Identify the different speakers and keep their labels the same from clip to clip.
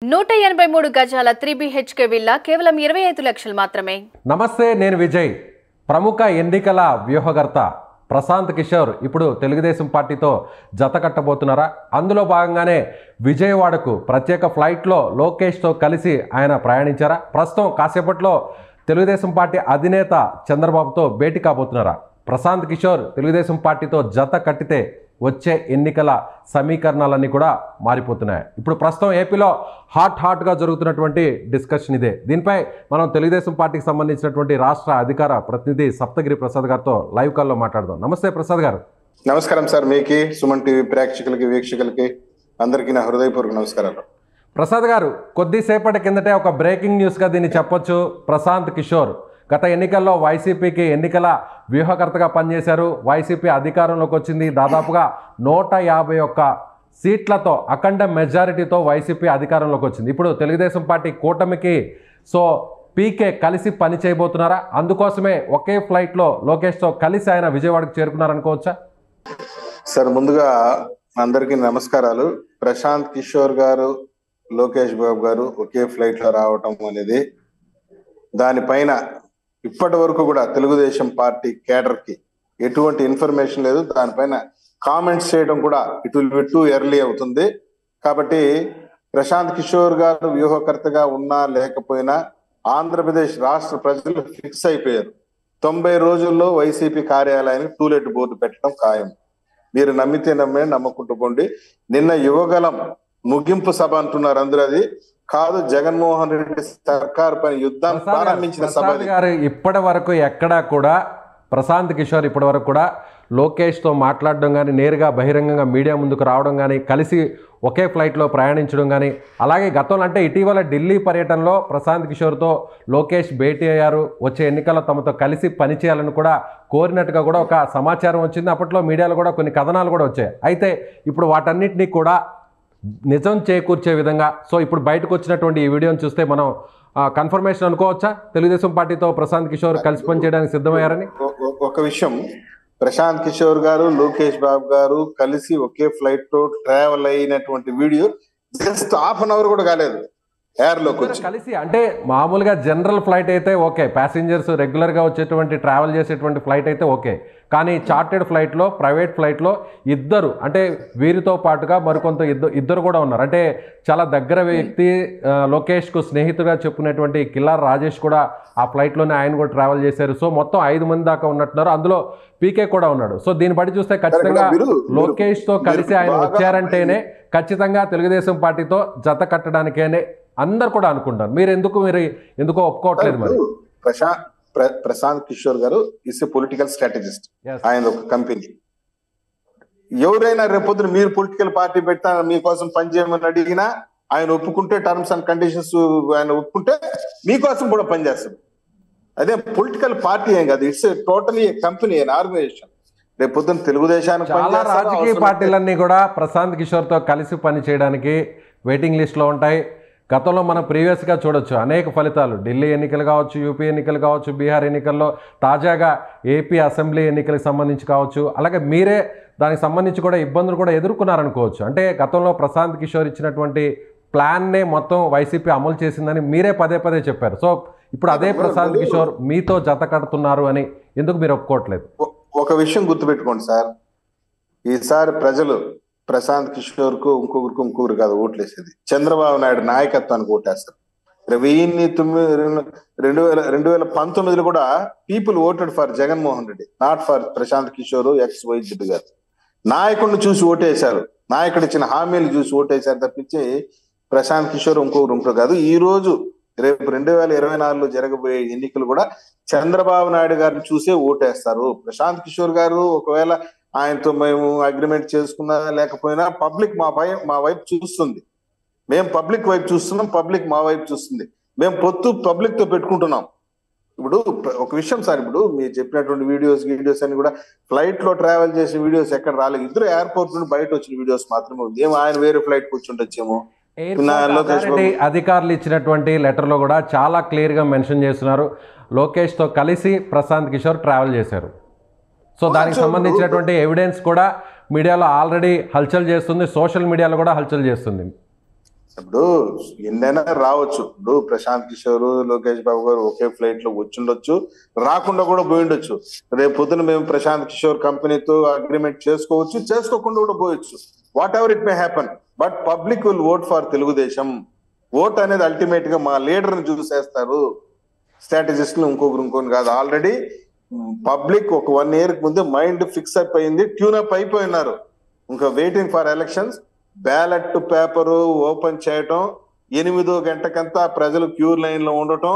Speaker 1: 183 గజాల 3BHK villa కేవలం 25 లక్షలు మాత్రమే.
Speaker 2: నమస్తే, నేను విజయ్. ప్రముఖ ఎన్నికల వ్యూహకర్త ప్రశాంత్ కిషోర్ ఇప్పుడు తెలుగుదేశం పార్టీతో జత కట్టబోతున్నారా? అందులో భాగంగానే విజయవాడకు ప్రత్యేక ఫ్లైట్లో లోకేష్తో కలిసి ఆయన ప్రయాణించారా? ప్రస్తుతం కాసేపట్లో తెలుగుదేశం పార్టీ అధినేత చంద్రబాబుతో భేటీ కాబోతున్నారా? ప్రశాంత్ కిషోర్ తెలుగుదేశం పార్టీతో జత కట్టితే వచ్చే ఎన్నికల సమీకరణాలన్నీ కూడా మారిపోతున్నాయి. ఇప్పుడు ప్రస్తుతం ఏపీలో హాట్గా జరుగుతున్నటువంటి డిస్కషన్ ఇదే. దీనిపై మనం తెలుగుదేశం పార్టీకి సంబంధించినటువంటి రాష్ట్ర అధికార ప్రతినిధి సప్తగిరి ప్రసాద్ గారితో లైవ్ కాల్లో మాట్లాడదాం. నమస్తే ప్రసాద్ గారు.
Speaker 3: నమస్కారం సార్. మీకు సుమన్ టీవీ ప్రేక్షకులకి వీక్షకులకి అందరికీ నా హృదయపూర్వక నమస్కారాలు.
Speaker 2: ప్రసాద్ గారు, కొద్దిసేపటి కిందటే ఒక బ్రేకింగ్ న్యూస్గా దీన్ని చెప్పొచ్చు. ప్రశాంత్ కిషోర్ గత ఎన్నికల్లో వైసీపీకి ఎన్నికల వ్యూహకర్తగా పనిచేశారు. వైసీపీ అధికారంలోకి వచ్చింది. దాదాపుగా 151 సీట్లతో అఖండ మెజారిటీతో వైసీపీ అధికారంలోకి వచ్చింది. ఇప్పుడు తెలుగుదేశం పార్టీ కూటమికి పీకే కలిసి పని చేయబోతున్నారా? అందుకోసమే ఒకే ఫ్లైట్లో లోకేష్తో కలిసి ఆయన విజయవాడకు చేరుకున్నారనుకోవచ్చా?
Speaker 3: సార్, ముందుగా అందరికీ నమస్కారాలు. ప్రశాంత్ కిషోర్ గారు, లోకేష్ బాబు గారు ఒకే ఫ్లైట్లో రావటం అనేది, దానిపైన ఇప్పటి వరకు కూడా తెలుగుదేశం పార్టీ కేడర్కి ఎటువంటి ఇన్ఫర్మేషన్ లేదు. దానిపైన కామెంట్స్ చేయడం కూడా it will be too early అవుతుంది. కాబట్టి ప్రశాంత్ కిషోర్ గారు వ్యూహకర్తగా ఉన్నా లేకపోయినా ఆంధ్రప్రదేశ్ రాష్ట్ర ప్రజలు ఫిక్స్ అయిపోయారు. 90 రోజుల్లో వైసీపీ కార్యాలయానికి టూలెట్ బోర్డు పెట్టడం ఖాయం. మీరు నమ్మితే నమ్మే, నమ్మకుంటూ పోండి. నిన్న యువగలం ముగింపు సభ అంటున్నారు అందరూ, అది కాదు. జగన్మోహన్ రెడ్డి సర్కార్ పైన యుద్ధం ప్రారంభించిన సభ
Speaker 2: గారు. ఇప్పటి వరకు ఎక్కడా కూడా ప్రశాంత్ కిషోర్ ఇప్పటి వరకు కూడా లోకేష్తో మాట్లాడడం కానీ, నేరుగా బహిరంగంగా మీడియా ముందుకు రావడం కానీ, కలిసి ఒకే ఫ్లైట్లో ప్రయాణించడం కానీ, అలాగే గతంలో అంటే ఇటీవల ఢిల్లీ పర్యటనలో ప్రశాంత్ కిషోర్తో లోకేష్ భేటీ అయ్యారు. వచ్చే ఎన్నికల్లో తమతో కలిసి పనిచేయాలని కూడా కోరినట్టుగా కూడా ఒక సమాచారం వచ్చింది. అప్పట్లో మీడియాలో కూడా కొన్ని కథనాలు కూడా వచ్చాయి. అయితే ఇప్పుడు వాటన్నిటినీ కూడా నిజం చేకూర్చే విధంగా ఇప్పుడు బయటకు వచ్చినటువంటి ఈ వీడియోని చూస్తే మనం కన్ఫర్మేషన్ అనుకోవచ్చా? తెలుగుదేశం పార్టీతో ప్రశాంత్ కిషోర్ కలిసి పనిచేయడానికి సిద్ధమయ్యారని.
Speaker 3: ఒక విషయం, ప్రశాంత్ కిషోర్ గారు, లోకేష్ బాబు గారు కలిసి ఒకే ఫ్లైట్ లో ట్రావెల్ అయినటువంటి video just half an hour కూడా కాలేదు ఎయిర్లోకి వచ్చి
Speaker 2: కలిసి. అంటే మామూలుగా జనరల్ ఫ్లైట్ అయితే ఓకే, ప్యాసింజర్స్ రెగ్యులర్గా వచ్చేటువంటి ట్రావెల్ చేసేటువంటి ఫ్లైట్ అయితే ఓకే. కానీ చార్టెడ్ ఫ్లైట్లో, ప్రైవేట్ ఫ్లైట్లో ఇద్దరు, అంటే వీరితో పాటుగా మరికొంత ఇద్దరు కూడా ఉన్నారు. అంటే చాలా దగ్గర వ్యక్తి, లోకేష్కు స్నేహితుడిగా చెప్పుకునేటువంటి కిల్లార్ రాజేష్ కూడా ఆ ఫ్లైట్లోనే ఆయన కూడా ట్రావెల్ చేశారు. మొత్తం 5 మంది దాకా ఉన్నట్టున్నారు. అందులో పీకే కూడా ఉన్నాడు. దీన్ని బట్టి చూస్తే ఖచ్చితంగా లోకేష్తో కలిసి ఆయన వచ్చారంటేనే ఖచ్చితంగా తెలుగుదేశం పార్టీతో జత కట్టడానికేనే అందరు కూడా అనుకుంటారు. మీరు ఎందుకో ఒప్పుకోవట్లేదు? మరి
Speaker 3: ప్రశాంత్ కిషోర్ గారు ఇస్ ఏ పొలిటికల్ స్ట్రాటజిస్ట్. ఆయన ఒక కంపెనీ. ఎవరైనా రేపొద్దున మీరు పొలిటికల్ పార్టీ పెట్టా మీకోసం పనిచేయమని అడిగినా ఆయన ఒప్పుకుంటే, టర్మ్స్ అండ్ కండిషన్స్ ఆయన ఒప్పుకుంటే మీకోసం కూడా పనిచేస్తారు. అదే పొలిటికల్ పార్టీ ఏం కాదు, ఇట్స్ టోటలీ కంపెనీ, ఆర్గనైజేషన్. రేపు పొద్దున్న తెలుగుదేశానికి
Speaker 2: చాలా రాజకీయ పార్టీలన్నీ కూడా ప్రశాంత్ కిషోర్తో కలిసి పని చేయడానికి వెయిటింగ్ లిస్ట్లో ఉంటాయి. గతంలో మనం ప్రీవియస్గా చూడొచ్చు అనేక ఫలితాలు. ఢిల్లీ ఎన్నికలు కావచ్చు, యూపీ ఎన్నికలు కావచ్చు, బీహార్ ఎన్నికల్లో, తాజాగా ఏపీ అసెంబ్లీ ఎన్నికలకు సంబంధించి కావచ్చు. అలాగే మీరే దానికి సంబంధించి కూడా ఇబ్బందులు కూడా ఎదుర్కొన్నారనుకోవచ్చు. అంటే గతంలో ప్రశాంత్ కిషోర్ ఇచ్చినటువంటి ప్లాన్నే మొత్తం వైసీపీ అమలు చేసిందని మీరే పదే చెప్పారు. ఇప్పుడు అదే ప్రశాంత్ కిషోర్ మీతో జత కడుతున్నారు అని ఎందుకు మీరు ఒప్పుకోవట్లేదు?
Speaker 3: ఒక విషయం గుర్తుపెట్టుకోండి సార్, ఈసారి ప్రజలు ప్రశాంత్ కిషోర్ కు ఇంకొకరు కాదు ఓట్లేసేది, చంద్రబాబు నాయుడు నాయకత్వానికి ఓటేస్తారు. 2019 కూడా people voted for Jaganmohan Reddy, not for Prashant Kishor XYZ గారు. నాయకుడిని చూసి ఓటేశారు, నాయకుడు ఇచ్చిన హామీలు చూసి ఓటేశారు తప్పించి ప్రశాంత్ కిషోర్ ఇంకొకరు కాదు. ఈ రోజు రేపు 2024లో జరగబోయే ఎన్నికలు కూడా చంద్రబాబు నాయుడు గారిని చూసే ఓటేస్తారు. ప్రశాంత్ కిషోర్ గారు ఒకవేళ ఆయనతో మేము అగ్రిమెంట్ చేసుకున్నా లేకపోయినా పబ్లిక్ మా వైపు చూస్తుంది. మేము పబ్లిక్ వైపు చూస్తున్నాం, పబ్లిక్ మా వైపు చూస్తుంది. మేము పొత్తు పబ్లిక్ తో పెట్టుకుంటున్నాం. ఇప్పుడు ఒక విషయం సార్, ఇప్పుడు మీరు చెప్పినటువంటి వీడియోస్ అన్ని కూడా ఫ్లైట్ లో ట్రావెల్ చేసిన వీడియోస్ ఎక్కడ రాలేదు. ఇద్దరు ఎయిర్పోర్ట్ నుండి బయట వచ్చిన వీడియోస్ మాత్రమే ఉంది. ఏమో ఆయన వేరే ఫ్లైట్ కూర్చుండొచ్చేమో.
Speaker 2: అధికారులు ఇచ్చినటువంటి లెటర్లో కూడా చాలా క్లియర్గా మెన్షన్ చేస్తున్నారు, లోకేష్తో కలిసి ప్రశాంత్ కిషోర్ ట్రావెల్ చేశారు. దానికి సంబంధించినటువంటి ఎవిడెన్స్ కూడా మీడియాలో ఆల్రెడీ హల్చల్ చేస్తుంది, సోషల్ మీడియాలో కూడా హల్చల్ చేస్తుంది.
Speaker 3: ఇప్పుడు ఎన్నైనా రావచ్చు. ఇప్పుడు ప్రశాంత్ కిషోర్, లోకేష్ బాబు గారు ఒకే ఫ్లైట్ లో వచ్చిండొచ్చు, రాకుండా కూడా పోయిండొచ్చు. రేపు పొద్దున మేము ప్రశాంత్ కిషోర్ కంపెనీతో అగ్రిమెంట్ చేసుకోవచ్చు, చేసుకోకుండా కూడా పోయొచ్చు. Whatever it may happen, but public will vote for Telugu Desam. Vote అనేది అల్టిమేట్ గా మా లీడర్ ని చూసేస్తారు, స్ట్రాటజిస్ట్ ఇంకొకరు కాదు. ఆల్రెడీ పబ్లిక్ ఒక 1 year ముందే మైండ్ ఫిక్స్ అయిపోయింది, ట్యూన్ అప్ అయిపోయినారు. ఇంకా waiting for elections. Ballot paper open చేయటం, 8వ గంటకంతా ప్రజలు క్యూ లైన్ లో ఉండటం,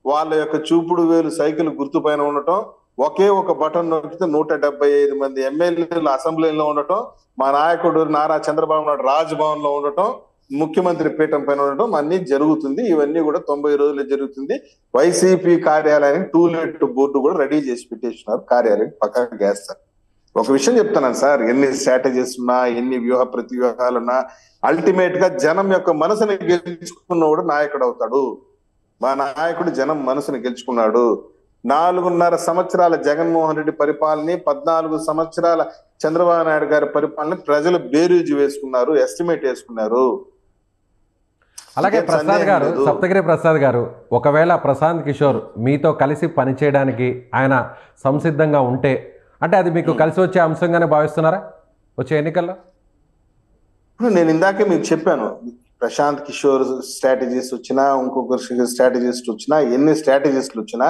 Speaker 3: వాళ్ళ యొక్క చూపుడు వేలు సైకిల్ గుర్తు పైన ఉండటం, ఒకే ఒక బటన్ నొక్కితే 175 మంది ఎమ్మెల్యేలు అసెంబ్లీలో ఉండటం, మా నాయకుడు నారా చంద్రబాబు నాయుడు రాజ్భవన్ లో ఉండటం, ముఖ్యమంత్రి పీఠం పైన ఉండటం అన్ని జరుగుతుంది. ఇవన్నీ కూడా 90 రోజులు జరుగుతుంది. వైసీపీ కార్యాలయానికి టూలెట్ బోర్డు కూడా రెడీ చేసి పెట్టేస్తున్నారు, కార్యాలయం పక్కన గేస్తారు. ఒక విషయం చెప్తున్నాను సార్, ఎన్ని స్ట్రాటజీస్ ఉన్నా, ఎన్ని వ్యూహ ప్రతివ్యూహాలున్నా, అల్టిమేట్ గా జనం యొక్క మనసుని గెలుచుకున్నవాడు నాయకుడు అవుతాడు. మా నాయకుడు జనం మనసుని గెలుచుకున్నాడు. 4.5 సంవత్సరాల జగన్మోహన్ రెడ్డి పరిపాలన, 14 సంవత్సరాల చంద్రబాబు నాయుడు గారి పరిపాలన ప్రజలు బేరీజు వేసుకున్నారు, ఎస్టిమేట్ వేసుకున్నారు.
Speaker 2: అలాగే ప్రసాద్ గారు, సప్తగిరి ప్రసాద్ గారు, ఒకవేళ ప్రశాంత్ కిషోర్ మీతో కలిసి పనిచేయడానికి ఆయన సంసిద్ధంగా ఉంటే, అంటే అది మీకు కలిసి వచ్చే అంశంగానే భావిస్తున్నారా వచ్చే ఎన్నికల్లో?
Speaker 3: ఇప్పుడు నేను ఇందాకే మీకు చెప్పాను, ప్రశాంత్ కిషోర్ స్ట్రాటజీస్ వచ్చినా, ఇంకొకరి స్ట్రాటజిస్ట్ వచ్చినా, ఎన్ని స్ట్రాటజిస్టులు వచ్చినా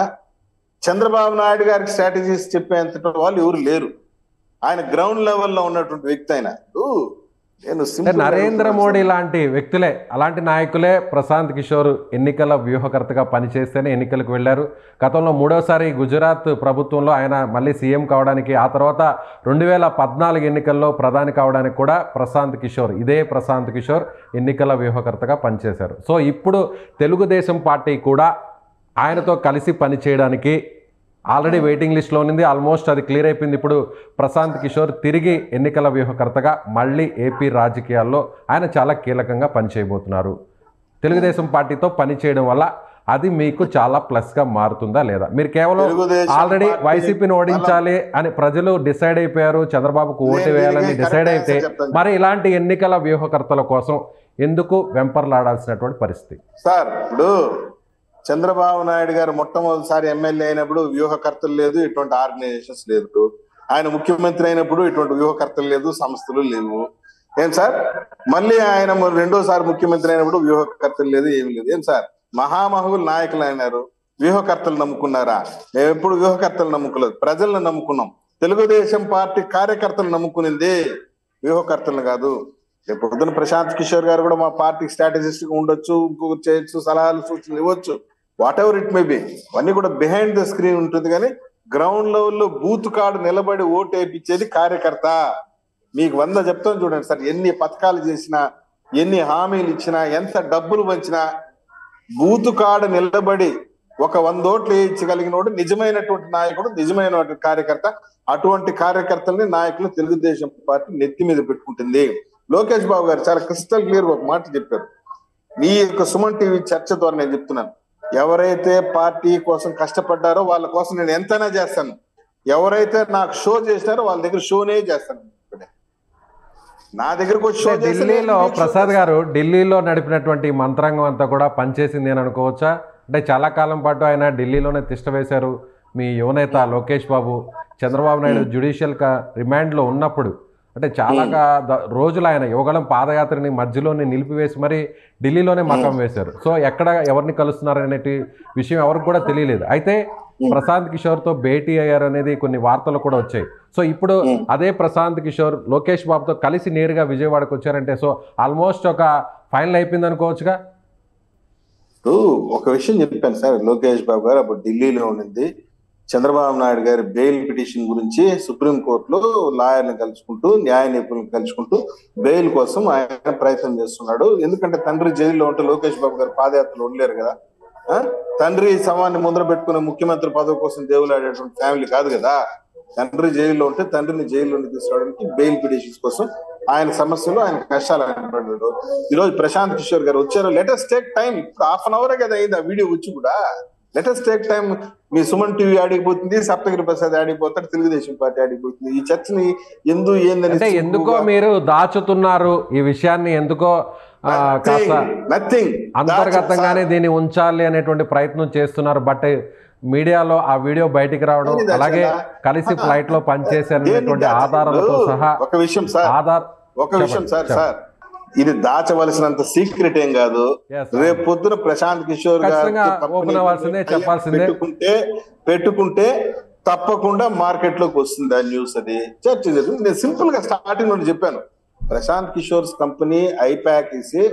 Speaker 3: చంద్రబాబు నాయుడు గారికి స్ట్రాటజీస్ చెప్పేంత వాళ్ళు ఎవరు లేరు. ఆయన గ్రౌండ్ లెవెల్లో ఉన్నటువంటి వ్యక్తి. ఆయన
Speaker 2: నరేంద్ర మోడీ లాంటి వ్యక్తులే, అలాంటి నాయకులే ప్రశాంత్ కిషోర్ ఎన్నికల వ్యూహకర్తగా పనిచేస్తేనే ఎన్నికలకు వెళ్ళారు. గతంలో 3వసారి గుజరాత్ ప్రభుత్వంలో ఆయన మళ్ళీ సీఎం కావడానికి, ఆ తర్వాత 2014 ఎన్నికల్లో ప్రధాని కావడానికి కూడా ఇదే ప్రశాంత్ కిషోర్ ఎన్నికల వ్యూహకర్తగా పనిచేశారు. సో ఇప్పుడు తెలుగుదేశం పార్టీ కూడా ఆయనతో కలిసి పనిచేయడానికి ఆల్రెడీ వెయిటింగ్ లిస్ట్లో ఉంది. ఆల్మోస్ట్ అది క్లియర్ అయిపోయింది. ఇప్పుడు ప్రశాంత్ కిషోర్ తిరిగి ఎన్నికల వ్యూహకర్తగా మళ్ళీ ఏపీ రాజకీయాల్లో ఆయన చాలా కీలకంగా పనిచేయబోతున్నారు. తెలుగుదేశం పార్టీతో పనిచేయడం వల్ల అది మీకు చాలా ప్లస్గా మారుతుందా లేదా? మీరు కేవలం ఆల్రెడీ వైసీపీని ఓడించాలి అని ప్రజలు డిసైడ్ అయిపోయారు, చంద్రబాబుకు ఓటు వేయాలని డిసైడ్ అయితే మరి ఇలాంటి ఎన్నికల వ్యూహకర్తల కోసం ఎందుకు వెంపర్లాడాల్సినటువంటి పరిస్థితి?
Speaker 3: సార్, ఇప్పుడు చంద్రబాబు నాయుడు గారు మొట్టమొదటిసారి ఎమ్మెల్యే అయినప్పుడు వ్యూహకర్తలు లేదు, ఇటువంటి ఆర్గనైజేషన్స్ లేదు. ఆయన ముఖ్యమంత్రి అయినప్పుడు ఇటువంటి వ్యూహకర్తలు లేదు, సంస్థలు లేవు. ఏం సార్, మళ్ళీ ఆయన 2వసారి ముఖ్యమంత్రి అయినప్పుడు వ్యూహకర్తలు లేదు, ఏమి లేదు. ఏం సార్, మహామహులు నాయకులు అయినారు, వ్యూహకర్తలు నమ్ముకున్నారా? మేము ఎప్పుడు వ్యూహకర్తలు నమ్ముకోలేదు, ప్రజలను నమ్ముకున్నాం. తెలుగుదేశం పార్టీ కార్యకర్తలు నమ్ముకునింది, వ్యూహకర్తలు కాదు. రేపు పొద్దున ప్రశాంత్ కిషోర్ గారు కూడా మా పార్టీ స్ట్రాటజిస్ట్ గా ఉండొచ్చు, ఇంకొకరు చేయొచ్చు, సలహాలు సూచనలు ఇవ్వచ్చు, what ever it may be. అవన్నీ కూడా బిహైండ్ ద స్క్రీన్ ఉంటుంది. కానీ గ్రౌండ్ లెవెల్లో బూత్ కార్డు నిలబడి ఓటు వేయించేది కార్యకర్త. మీకు 100 చెప్తాను చూడండి సార్, ఎన్ని పథకాలు చేసినా, ఎన్ని హామీలు ఇచ్చినా, ఎంత డబ్బులు పంచినా, బూత్ కార్డు నిలబడి ఒక 100 ఓట్లు వేయించగలిగినోడు నిజమైనటువంటి నాయకుడు, నిజమైనటువంటి కార్యకర్త. అటువంటి కార్యకర్తల్ని నాయకులు తెలుగుదేశం పార్టీ నెత్తి మీద పెట్టుకుంటుంది. లోకేష్ బాబు గారు చాలా క్రిస్టల్ క్లియర్ ఒక మాట చెప్పారు. మీ యొక్క సుమన్ టీవీ చర్చ ద్వారా నేను చెప్తున్నాను, ఎవరైతే పార్టీ కోసం కష్టపడ్డారో వాళ్ళ కోసం నేను ఎంతైనా చేస్తాను, ఎవరైతే నాకు షో చేసినారో వాళ్ళ దగ్గర షోనే చేస్తాను. నా దగ్గరకు షో
Speaker 2: ఢిల్లీలో ప్రసాద్ గారు, ఢిల్లీలో నడిపినటువంటి మంత్రాంగం అంతా కూడా పనిచేసింది అని అనుకోవచ్చా? అంటే చాలా కాలం పాటు ఆయన ఢిల్లీలోనే తిష్ట వేశారు. మీ యువనేత లోకేష్ బాబు చంద్రబాబు నాయుడు జ్యుడిషియల్ రిమాండ్లో ఉన్నప్పుడు అంటే చాలా రోజులు ఆయన యువగళం పాదయాత్రని మధ్యలోనే నిలిపివేసి మరి ఢిల్లీలోనే మకం వేశారు. సో ఎక్కడ ఎవరిని కలుస్తున్నారు అనే విషయం ఎవరికి కూడా తెలియలేదు. అయితే ప్రశాంత్ కిషోర్తో భేటీ అయ్యారు అనేది కొన్ని వార్తలు కూడా వచ్చాయి. సో ఇప్పుడు అదే ప్రశాంత్ కిషోర్ లోకేష్ బాబుతో కలిసి నేరుగా విజయవాడకు వచ్చారంటే సో ఆల్మోస్ట్ ఒక ఫైనల్ అయిపోయింది అనుకోవచ్చుగా.
Speaker 3: ఒక విషయం చెప్పాను సార్, లోకేష్ బాబు గారు అప్పుడు ఢిల్లీలో ఉండింది, చంద్రబాబు నాయుడు గారి బెయిల్ పిటిషన్ గురించి సుప్రీంకోర్టులో లాయర్ని కలుసుకుంటూ, న్యాయ నిపుణులను కలుసుకుంటూ బెయిల్ కోసం ఆయన ప్రయత్నం చేస్తున్నాడు. ఎందుకంటే తండ్రి జైల్లో ఉంటే లోకేష్ బాబు గారు పాదయాత్రలు ఉండలేరు కదా. తండ్రి శవాన్ని ముందర పెట్టుకునే ముఖ్యమంత్రి పదవి కోసం దేవులాడేటువంటి ఫ్యామిలీ కాదు కదా. తండ్రి జైల్లో ఉంటే తండ్రిని జైల్లో తీసుకురావడానికి బెయిల్ పిటిషన్స్ కోసం ఆయన సమస్యలు, ఆయన కష్టాలు పడ్డాడు. ఈరోజు ప్రశాంత్ కిషోర్ గారు వచ్చారు. Let us take time. ఇప్పుడు 1/2 hour కదా అయింది ఆ వీడియో వచ్చి కూడా. Latest take time. మీ సుమన్ టీవీ ఆడిపోతుంది, సప్తగిరి ప్రసాద్ ఆడిపోతాడు, తెలుగుదేశం పార్టీ ఆడిపోతుంది. ఈ చర్చని ఏందని
Speaker 2: ఎందుకో మీరు దాచుతున్నారు ఈ విషయాన్ని, ఎందుకో
Speaker 3: నథింగ్
Speaker 2: అంతర్గతంగానే దీన్ని ఉంచాలి అనేటువంటి ప్రయత్నం చేస్తున్నారు. బట్ మీడియాలో ఆ వీడియో బయటికి రావడం, అలాగే కలిసి ఫ్లైట్ లో పనిచేసేటువంటి ఆధారాలతో సహా
Speaker 3: ఒక విషయం సార్ ఇది దాచవలసినంత సీక్రెట్ ఏం కాదు. రేపు పొద్దున ప్రశాంత్ కిషోర్ పెట్టుకుంటే తప్పకుండా మార్కెట్ లోకి వస్తుంది ఆ న్యూస్. అది చర్చ జరిగింది. నేను సింపుల్ గా స్టార్టింగ్ నుండి చెప్పాను, Prashant Kishor's company IPAC is a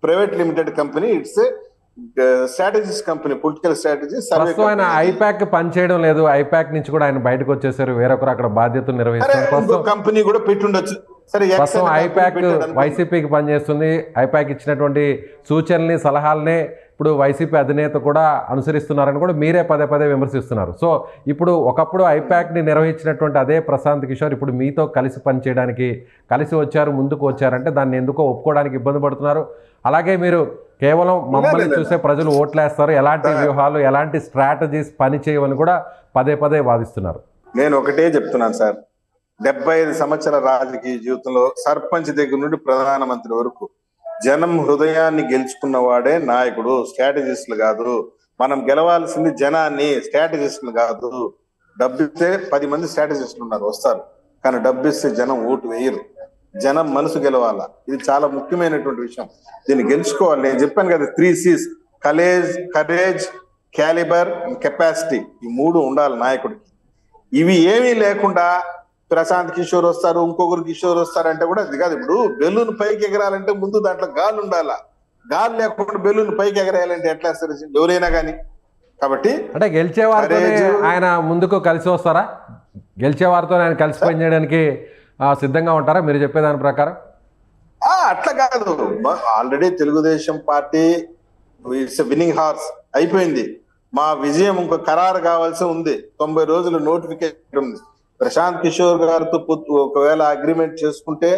Speaker 3: private limited company, it's strategies company, political strategies.
Speaker 2: IPAC పనిచేయడం లేదు, ఐపాక్ నుంచి కూడా ఆయన బయటకు వచ్చేసారు, వేరొకరు అక్కడ బాధ్యతలు నిర్వహిస్తారు.
Speaker 3: కంపెనీ కూడా పెట్టుండొచ్చు.
Speaker 2: ప్రస్తుతం ఐపాక్ వైసీపీకి పనిచేస్తుంది. ఐపాక్ ఇచ్చినటువంటి సూచనల్ని సలహాలనే ఇప్పుడు వైసీపీ అధినేత కూడా అనుసరిస్తున్నారని కూడా మీరే పదే పదే విమర్శిస్తున్నారు. సో ఇప్పుడు ఒకప్పుడు ఐపాక్ని నిర్వహించినటువంటి అదే ప్రశాంత్ కిషోర్ ఇప్పుడు మీతో కలిసి పనిచేయడానికి కలిసి వచ్చారు, ముందుకు వచ్చారంటే దాన్ని ఎందుకో ఒప్పుకోవడానికి ఇబ్బంది పడుతున్నారు. అలాగే మీరు కేవలం మమ్మల్ని చూసే ప్రజలు ఓట్లేస్తారు, ఎలాంటి వ్యూహాలు ఎలాంటి స్ట్రాటజీస్ పని చేయవని కూడా పదే పదే వాదిస్తున్నారు.
Speaker 3: నేను ఒకటే చెప్తున్నాను సార్, 75 సంవత్సరాల రాజకీయ జీవితంలో సర్పంచ్ దగ్గర నుండి ప్రధానమంత్రి వరకు జనం హృదయాన్ని గెలుచుకున్న వాడే నాయకుడు, స్ట్రాటజిస్టులు కాదు. మనం గెలవాల్సింది జనాన్ని, స్ట్రాటజిస్టులు కాదు. డబ్బిస్తే 10 మంది స్ట్రాటజిస్టులు ఉన్నారు, వస్తారు, కానీ డబ్బిస్తే జనం ఓటు వేయరు. జనం మనసు గెలవాల, ఇది చాలా ముఖ్యమైనటువంటి విషయం. దీన్ని గెలుచుకోవాలి. నేను చెప్పాను కదా, 3 C's: కరేజ్, క్యాలిబర్, కెపాసిటీ. ఈ 3 ఉండాలి నాయకుడికి. ఇవి ఏమీ లేకుండా ప్రశాంత్ కిషోర్ వస్తారు, ఇంకొకరు కిషోర్ వస్తారంటే కూడా అది కాదు. ఇప్పుడు బెలూన్ పైకి ఎగరాలంటే ముందు దాంట్లో గాలి ఉండాలా. గాలి లేకుండా బెలూన్ పైకి ఎగరేయాలంటే ఎట్లా వేస్తారు ఎవరైనా కానీ. కాబట్టి
Speaker 2: అంటే గెలిచేవారితో ఆయన ముందుకు కలిసి వస్తారా? గెలిచేవారితో ఆయన కలిసి పనిచేయడానికి సిద్ధంగా ఉంటారా మీరు చెప్పేదాని ప్రకారం?
Speaker 3: అట్లా కాదు, already Telugu Desam party it's winnowing horse అయిపోయింది. మా విజయం ఇంకో ఖరారు కావాల్సి ఉంది. 90 రోజులు నోటిఫికేషన్ ఉంది. ప్రశాంత్ కిషోర్ గారితో ఒకవేళ అగ్రిమెంట్ చేసుకుంటే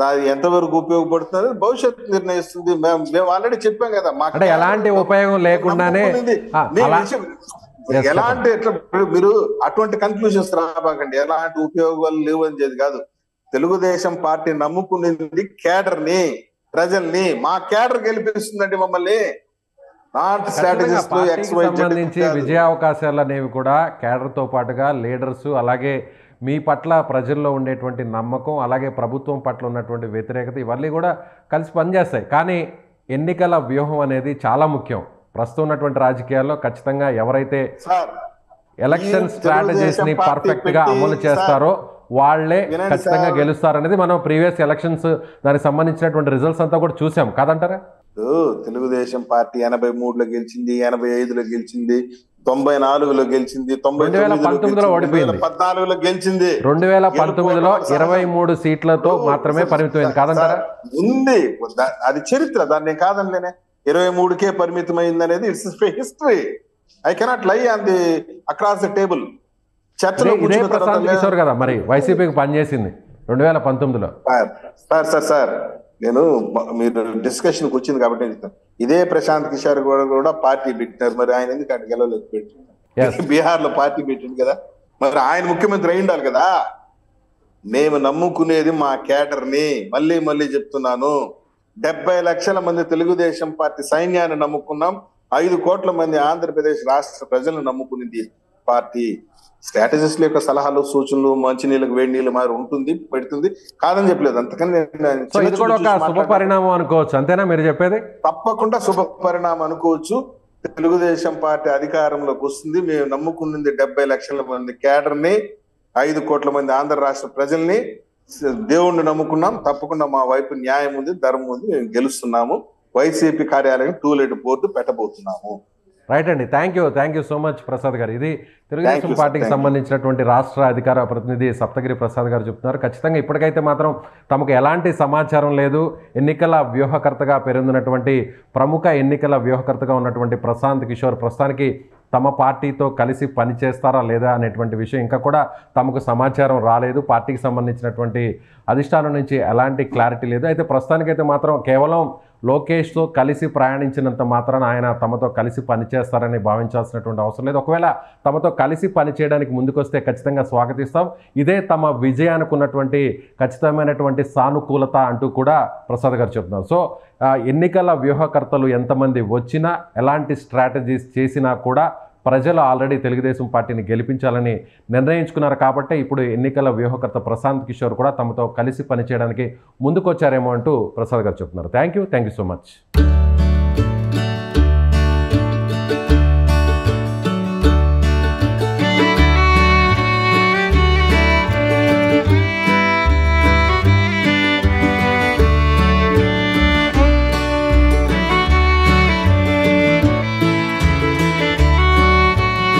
Speaker 3: అది ఎంతవరకు ఉపయోగపడుతుంది భవిష్యత్తు నిర్ణయిస్తుంది. మేము ఆల్రెడీ చెప్పాం కదా, మాకు
Speaker 2: ఎలాంటి ఉపయోగం లేకుండానే
Speaker 3: ఎలాంటి మీరు అటువంటి కన్క్లూజన్స్ రాబాకండి. ఎలాంటి ఉపయోగాలు లేవు అని చెప్పి కాదు. తెలుగుదేశం పార్టీ నమ్ముకునేది కేడర్ ని, ప్రజల్ని. మా కేడర్ గెలిపిస్తుందండి మమ్మల్ని.
Speaker 2: సంబంధించి విజయ అవకాశాలు అనేవి కూడా కేడర్తో పాటుగా లీడర్స్, అలాగే మీ పట్ల ప్రజల్లో ఉండేటువంటి నమ్మకం, అలాగే ప్రభుత్వం పట్ల ఉన్నటువంటి వ్యతిరేకత, ఇవన్నీ కూడా కలిసి పనిచేస్తాయి. కానీ ఎన్నికల వ్యూహం అనేది చాలా ముఖ్యం. ప్రస్తుతం ఉన్నటువంటి రాజకీయాల్లో ఖచ్చితంగా ఎవరైతే ఎలక్షన్ స్ట్రాటజీస్ ని పర్ఫెక్ట్ గా అమలు చేస్తారో వాళ్లే ఖచ్చితంగా గెలుస్తారనేది మనం ప్రీవియస్ ఎలక్షన్స్ దానికి సంబంధించినటువంటి రిజల్ట్స్ అంతా కూడా చూసాం కాదంటారా?
Speaker 3: తెలుగుదేశం పార్టీ 83లో గెలిచింది, 85లో గెలిచింది, 94లో గెలిచింది,
Speaker 2: 2019లో ఓడిపోయింది,
Speaker 3: 2014లో గెలిచింది,
Speaker 2: 2019లో 23 సీట్లతో మాత్రమే పరిమితమైంది కాదంటారా?
Speaker 3: ఉంది, అది చరిత్ర, దాన్ని కాదనిలేనే. 23కే పరిమితమైంది అనేది it's history. I cannot lie on the across the table. చర్చలో
Speaker 2: ప్రశాంత్ కిషోర్ కదా మరి వైసీపీకి పనిచేసింది 2019లో.
Speaker 3: సార్ నేను మీరు డిస్కషన్ కి వచ్చింది కాబట్టి చెప్తాను. ఇదే ప్రశాంత్ కిషోర్ కూడా పార్టీ పెట్టినారు, మరి ఆయన ఎందుకు అటు గెలవలేదు? పెట్టింది బీహార్ లో పార్టీ పెట్టింది కదా, మరి ఆయన ముఖ్యమంత్రి అయి ఉండాలి కదా. మేము నమ్ముకునేది మా కేడర్ ని. మళ్ళీ చెప్తున్నాను, 70 లక్షల మంది తెలుగుదేశం పార్టీ సైన్యాన్ని నమ్ముకున్నాం. 5 కోట్ల మంది ఆంధ్రప్రదేశ్ రాష్ట్ర ప్రజలను నమ్ముకునేది పార్టీ. స్ట్రాటజిస్టుల యొక్క సలహాలు, సూచనలు, మంచినీళ్ళకి వేడి నీళ్ళు మారి ఉంటుంది, పెడుతుంది, కాదని చెప్పలేదు. అంతకని
Speaker 2: శుభ పరిణామం అనుకోవచ్చు, అంతేనా మీరు చెప్పేది?
Speaker 3: తప్పకుండా శుభ పరిణామం అనుకోవచ్చు. తెలుగుదేశం పార్టీ అధికారంలోకి వస్తుంది. మేము నమ్ముకున్నది 70 లక్షల మంది కేడర్ ని, 5 కోట్ల మంది ఆంధ్ర రాష్ట్ర ప్రజల్ని, దేవుణ్ణి నమ్ముకున్నాం. తప్పకుండా మా వైపు న్యాయం ఉంది, ధర్మం ఉంది, మేము గెలుస్తున్నాము. వైసీపీ కార్యాలయం టూలెట్ బోర్డు పెట్టబోతున్నాము.
Speaker 2: రైట్ అండి, thank you so much Prasad గారు. ఇది తెలుగుదేశం పార్టీకి సంబంధించినటువంటి రాష్ట్ర అధికార ప్రతినిధి సప్తగిరి ప్రసాద్ గారు చెప్తున్నారు. ఖచ్చితంగా ఇప్పటికైతే మాత్రం తమకు ఎలాంటి సమాచారం లేదు. ఎన్నికల వ్యూహకర్తగా పేరొందినటువంటి ప్రముఖ ఎన్నికల వ్యూహకర్తగా ఉన్నటువంటి ప్రశాంత్ కిషోర్ ప్రస్తుతానికి తమ పార్టీతో కలిసి పనిచేస్తారా లేదా అనేటువంటి విషయం ఇంకా కూడా తమకు సమాచారం రాలేదు. పార్టీకి సంబంధించినటువంటి అధిష్టానం నుంచి ఎలాంటి క్లారిటీ లేదు. అయితే ప్రస్తుతానికైతే మాత్రం కేవలం లోకేష్తో కలిసి ప్రయాణించినంత మాత్రాన ఆయన తమతో కలిసి పనిచేస్తారని భావించాల్సినటువంటి అవసరం లేదు. ఒకవేళ తమతో కలిసి పనిచేయడానికి ముందుకొస్తే ఖచ్చితంగా స్వాగతిస్తాం. ఇదే తమ విజయానికి ఉన్నటువంటి ఖచ్చితమైనటువంటి సానుకూలత అంటూ కూడా ప్రసాద్ గారు చెప్తున్నారు. సో ఎన్నికల వ్యూహకర్తలు ఎంతమంది వచ్చినా ఎలాంటి స్ట్రాటజీస్ చేసినా కూడా ప్రజలు ఆల్రెడీ తెలుగుదేశం పార్టీని గెలిపించాలని నిర్ణయించుకున్నారు. కాబట్టి ఇప్పుడు ఎన్నికల వ్యూహకర్త ప్రశాంత్ కిషోర్ కూడా తమతో కలిసి పనిచేయడానికి ముందుకొచ్చారేమో అంటూ ప్రసాద్ గారు చెప్తున్నారు. Thank you so much.